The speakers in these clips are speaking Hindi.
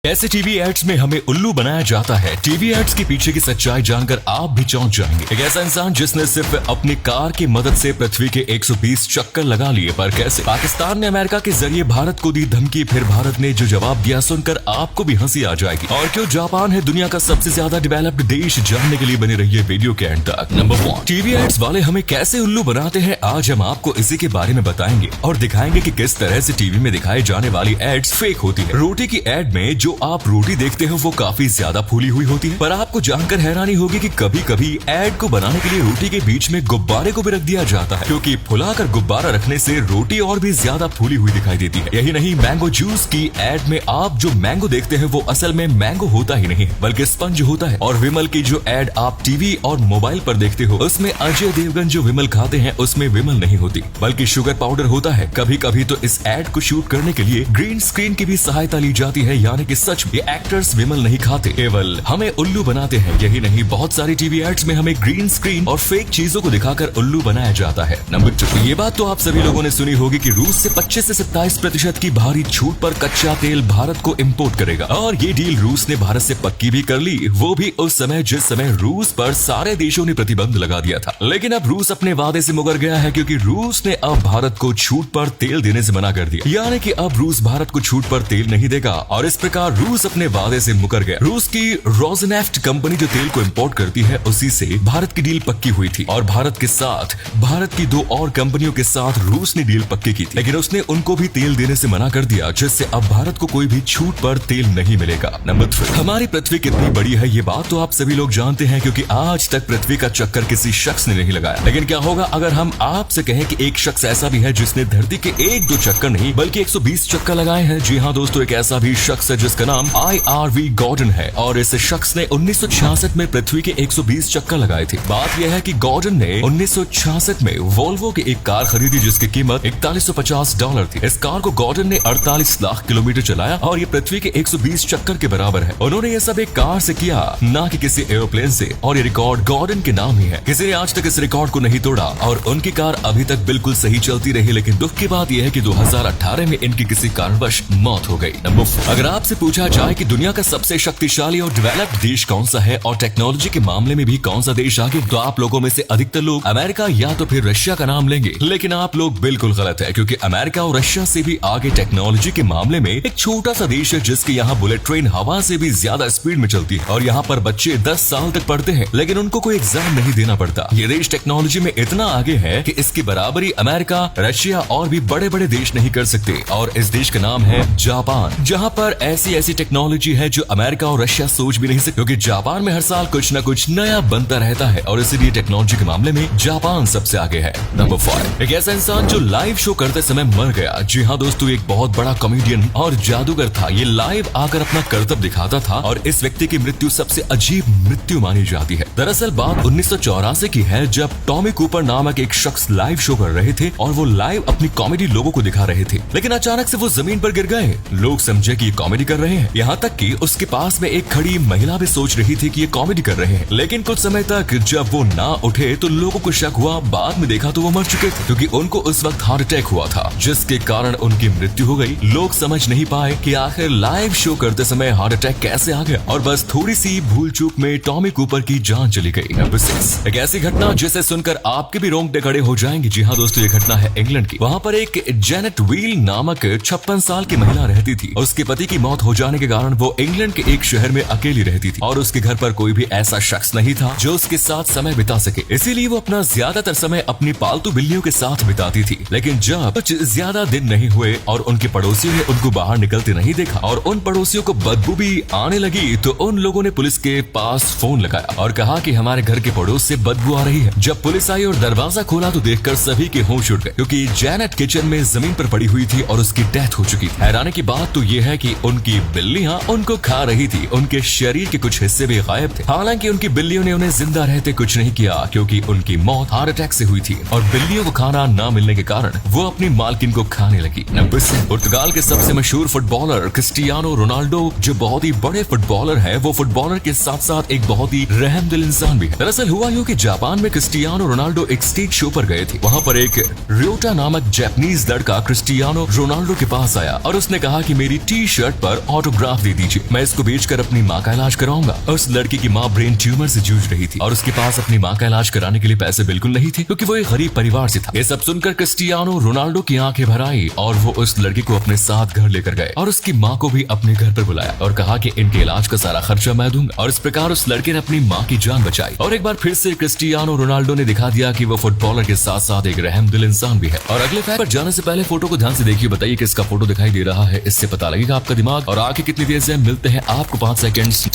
ऐसे टीवी एड्स में हमें उल्लू बनाया जाता है। टीवी एड्स के पीछे की सच्चाई जानकर आप भी चौंक जाएंगे। एक ऐसा इंसान जिसने सिर्फ अपनी कार की मदद से पृथ्वी के 120 चक्कर लगा लिए, पर कैसे? पाकिस्तान ने अमेरिका के जरिए भारत को दी धमकी, फिर भारत ने जो जवाब दिया सुनकर आपको भी हंसी आ जाएगी। और क्यों जापान है दुनिया का सबसे ज्यादा डेवलप्ड देश, जानने के लिए बने रहिए वीडियो के एंड तक। नंबर 1, टीवी एड्स वाले हमें कैसे उल्लू बनाते हैं, आज हम आपको इसी के बारे में बताएंगे और दिखाएंगे कि किस तरह से टीवी में दिखाई जाने वाली एड्स फेक होती है। रोटी की एड में जो आप रोटी देखते हो वो काफी ज्यादा फूली हुई होती है, पर आपको जानकर हैरानी होगी कि कभी कभी एड को बनाने के लिए रोटी के बीच में गुब्बारे को भी रख दिया जाता है, क्योंकि फुलाकर गुब्बारा रखने से रोटी और भी ज्यादा फूली हुई दिखाई देती है। यही नहीं, मैंगो जूस की एड में आप जो मैंगो देखते हैं वो असल में मैंगो होता ही नहीं बल्कि स्पंज होता है। और विमल की जो एड आप टीवी और मोबाइल पर देखते हो उसमें अजय देवगन जो विमल खाते हैं उसमें विमल नहीं होती बल्कि शुगर पाउडर होता है। कभी कभी तो इस एड को शूट करने के लिए ग्रीन स्क्रीन की भी सहायता ली जाती है, यानी कि सच में एक्टर्स विमल नहीं खाते, केवल हमें उल्लू बनाते हैं। यही नहीं, बहुत सारी टीवी एड्स में हमें ग्रीन स्क्रीन और फेक चीजों को दिखाकर उल्लू बनाया जाता है। नंबर 2, ये बात तो आप सभी लोगों ने सुनी होगी कि रूस से 25 से 27% की भारी छूट पर कच्चा तेल भारत को इंपोर्ट करेगा, और ये डील रूस ने भारत से पक्की भी कर ली, वो भी उस समय जिस समय रूस पर सारे देशों ने प्रतिबंध लगा दिया था। लेकिन अब रूस अपने वादे से मुकर गया है, क्योंकि रूस ने अब भारत को छूट पर तेल देने से मना कर दिया, यानी कि अब रूस भारत को छूट पर तेल नहीं देगा, और इस प्रकार रूस अपने वादे से मुकर गया। रूस की रोजनेफ्ट कंपनी जो तेल को इंपोर्ट करती है उसी से भारत की डील पक्की हुई थी, और भारत के साथ भारत की 2 और कंपनियों के साथ रूस ने डील पक्की की थी, लेकिन उसने उनको भी तेल देने से मना कर दिया, जिससे अब भारत को कोई भी छूट पर तेल नहीं मिलेगा। नंबर 3, हमारी पृथ्वी कितनी बड़ी है ये बात तो आप सभी लोग जानते हैं, क्योंकि आज तक पृथ्वी का चक्कर किसी शख्स ने नहीं लगाया। लेकिन क्या होगा अगर हम आपसे कहें कि एक शख्स ऐसा भी है जिसने धरती के 1-2 चक्कर नहीं बल्कि 120 चक्कर लगाए हैं? जी हाँ दोस्तों, एक ऐसा भी शख्स है जिसका नाम IRV गॉर्डन है, और इस शख्स ने 1966 में पृथ्वी के 120 चक्कर लगाए थे। बात यह है कि गॉर्डन ने 1966 में वोल्वो की एक कार खरीदी जिसकी कीमत $4150 थी। इस कार को गॉर्डन ने 48 लाख किलोमीटर चलाया, और ये पृथ्वी के 120 चक्कर के बराबर है। उन्होंने ये सब एक कार से किया, ना कि किसी एरोप्लेन से, और ये रिकॉर्ड गॉर्डन के नाम ही है। किसी ने आज तक इस रिकॉर्ड को नहीं तोड़ा, और उनकी कार अभी तक बिल्कुल सही चलती रही। लेकिन दुख की बात यह है कि 2018 में इनकी किसी कारणवश मौत हो गई। नंबर 4, अगर आपसे पूछा जाए कि दुनिया का सबसे शक्तिशाली और डेवलप्ड देश कौन सा है और टेक्नोलॉजी के मामले में भी कौन सा देश आगे, तो आप लोगों में से अधिकतर लोग अमेरिका या तो फिर रशिया का नाम लेंगे। लेकिन आप लोग बिल्कुल गलत है, क्योंकि अमेरिका और रशिया से भी आगे टेक्नोलॉजी के मामले में एक छोटा सा देश है जिसके यहाँ बुलेट ट्रेन हवा से भी ज्यादा स्पीड में चलती है, और यहाँ पर बच्चे 10 साल तक पढ़ते हैं लेकिन उनको कोई एग्जाम नहीं देना पड़ता। ये देश टेक्नोलॉजी में इतना आगे है कि इसकी बराबरी अमेरिका, रशिया और भी बड़े बड़े देश नहीं कर सकते, और इस देश का नाम है जापान, जहाँ पर ऐसी टेक्नोलॉजी है जो अमेरिका और रशिया सोच भी नहीं सकते, क्योंकि जापान में हर साल कुछ न कुछ नया बनता रहता है, और इसीलिए टेक्नोलॉजी के मामले में जापान सबसे आगे है। नंबर 5, एक ऐसा इंसान जो लाइव शो करते समय मर गया। जी हाँ दोस्तों, एक बहुत बड़ा कॉमेडियन और जादूगर था। ये लाइव आकर अपना करतब दिखाता था, और इस व्यक्ति की मृत्यु सबसे अजीब मृत्यु मानी जाती है। दरअसल बात 1984 की है, जब टॉमी कूपर नामक एक शख्स लाइव शो कर रहे थे, और वो लाइव अपनी कॉमेडी लोगों को दिखा रहे थे, लेकिन अचानक से वो जमीन पर गिर गए। लोग समझे कि ये कॉमेडी कर रहे हैं, यहाँ तक कि उसके पास में एक खड़ी महिला भी सोच रही थी कि ये कॉमेडी कर रहे हैं। लेकिन कुछ समय तक जब वो ना उठे तो लोगों को शक हुआ, बाद में देखा तो वो मर चुके थे, क्योंकि उनको उस वक्त हार्ट अटैक हुआ था, जिसके कारण उनकी मृत्यु हो गई। लोग समझ नहीं पाए कि आखिर लाइव शो करते समय हार्ट अटैक कैसे आ गया, और बस थोड़ी सी भूल चूक में टॉमी कूपर की जान चली गई। नंबर 6, एक ऐसी घटना जिसे सुनकर आपके भी रोंगटे खड़े हो जाएंगे। जी हाँ दोस्तों, ये घटना है इंग्लैंड की। वहाँ पर एक जेनेट व्हील नामक 56 साल की महिला रहती थी। उसके पति की मौत हो जाने के कारण वो इंग्लैंड के एक शहर में अकेली रहती थी, और उसके घर पर कोई भी ऐसा शख्स नहीं था जो उसके साथ समय बिता सके। इसीलिए वो अपना ज्यादातर समय अपनी पालतू बिल्लियों के साथ बिताती थी। लेकिन जब कुछ ज्यादा दिन नहीं हुए और उनके पड़ोसियों ने उनको बाहर निकलते नहीं देखा, और उन पड़ोसियों को बदबू भी आने लगी, तो उन लोगों ने पुलिस के पास फोन लगाया और कहा कि हमारे घर के पड़ोस से बदबू आ रही है। जब पुलिस आई और दरवाजा खोला तो देखकर सभी के होश उड़ गए, क्योंकि जेनेट किचन में जमीन पर पड़ी हुई थी और उसकी डेथ हो चुकी थी। हैरानी की बात तो ये है कि उनकी बिल्लियां उनको खा रही थी, उनके शरीर के कुछ हिस्से भी गायब थे। हालांकि उनकी बिल्लियों ने उन्हें जिंदा रहते कुछ नहीं किया, क्योंकि उनकी मौत हार्ट अटैक से हुई थी, और बिल्लियों को खाना न मिलने के कारण वो अपनी मालकिन को खाने लगी। नंबर 7, पुर्तगाल के सबसे मशहूर फुटबॉलर क्रिस्टियानो रोनाल्डो, जो बहुत ही बड़े फुटबॉलर है, वो फुटबॉलर के साथ साथ एक बहुत ही रहमदिल इंसान भी है। दरअसल हुआ यूं कि जापान में क्रिस्टियानो रोनाल्डो एक स्टेज शो पर गए थे। वहाँ पर एक रियोटा नामक जापानीज लड़का क्रिस्टियानो रोनाल्डो के पास आया और उसने कहा कि मेरी टी शर्ट पर ऑटोग्राफ दे दीजिए, मैं इसको बेचकर अपनी माँ का इलाज कराऊंगा। उस लड़की की माँ ब्रेन ट्यूमर से जूझ रही थी और उसके पास अपनी माँ का इलाज कराने के लिए पैसे बिल्कुल नहीं थे, क्योंकि वो एक गरीब परिवार से था। ये सब सुनकर क्रिस्टियानो रोनाल्डो की आंखें भर आई और वो उस लड़की को अपने साथ घर लेकर गए और उसकी माँ को भी अपने घर पर बुलाया और कहा कि इनके इलाज का सारा खर्चा मैं दूंगा। और इस प्रकार उस लड़के ने अपनी माँ की जान बचाई। और एक बार फिर से क्रिस्टियानो रोनाल्डो ने दिखा दिया कि वो फुटबॉलर के साथ साथ एक रहमदिल इंसान भी है। और अगले फैक्ट पर जाने से पहले फोटो को ध्यान से देखिए, बताइए किसका फोटो दिखाई दे रहा है, इससे पता लगेगा आपका दिमाग और आंखें कितनी तेज है। मिलते हैं आपको 5 सेकंड्स।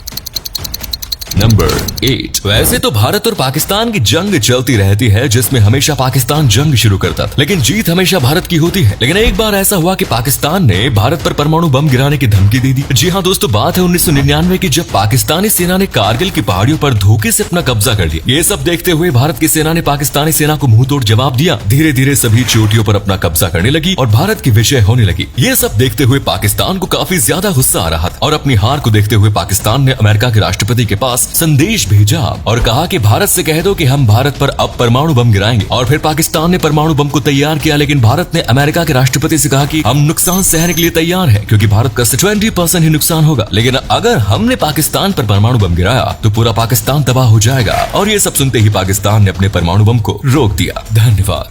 नंबर 8। वैसे तो भारत और पाकिस्तान की जंग चलती रहती है, जिसमें हमेशा पाकिस्तान जंग शुरू करता था, लेकिन जीत हमेशा भारत की होती है। लेकिन एक बार ऐसा हुआ कि पाकिस्तान ने भारत पर परमाणु बम गिराने की धमकी दे दी। जी हाँ दोस्तों, बात है 1999 की, जब पाकिस्तानी सेना ने कारगिल की पहाड़ियों पर धोखे से अपना कब्जा कर लिया। ये सब देखते हुए भारत की सेना ने पाकिस्तानी सेना को मुंह तोड़ जवाब दिया। धीरे धीरे सभी चोटियों पर अपना कब्जा करने लगी और भारत की विजय होने लगी। ये सब देखते हुए पाकिस्तान को काफी ज्यादा गुस्सा आ रहा था और अपनी हार को देखते हुए पाकिस्तान ने अमेरिका के राष्ट्रपति के पास संदेश भेजा और कहा कि भारत से कह दो कि हम भारत पर अब परमाणु बम गिराएंगे। और फिर पाकिस्तान ने परमाणु बम को तैयार किया, लेकिन भारत ने अमेरिका के राष्ट्रपति से कहा कि हम नुकसान सहने के लिए तैयार हैं, क्योंकि भारत का 20% ही नुकसान होगा, लेकिन अगर हमने पाकिस्तान पर परमाणु बम गिराया तो पूरा पाकिस्तान तबाह हो जाएगा। और ये सब सुनते ही पाकिस्तान ने अपने परमाणु बम को रोक दिया। धन्यवाद।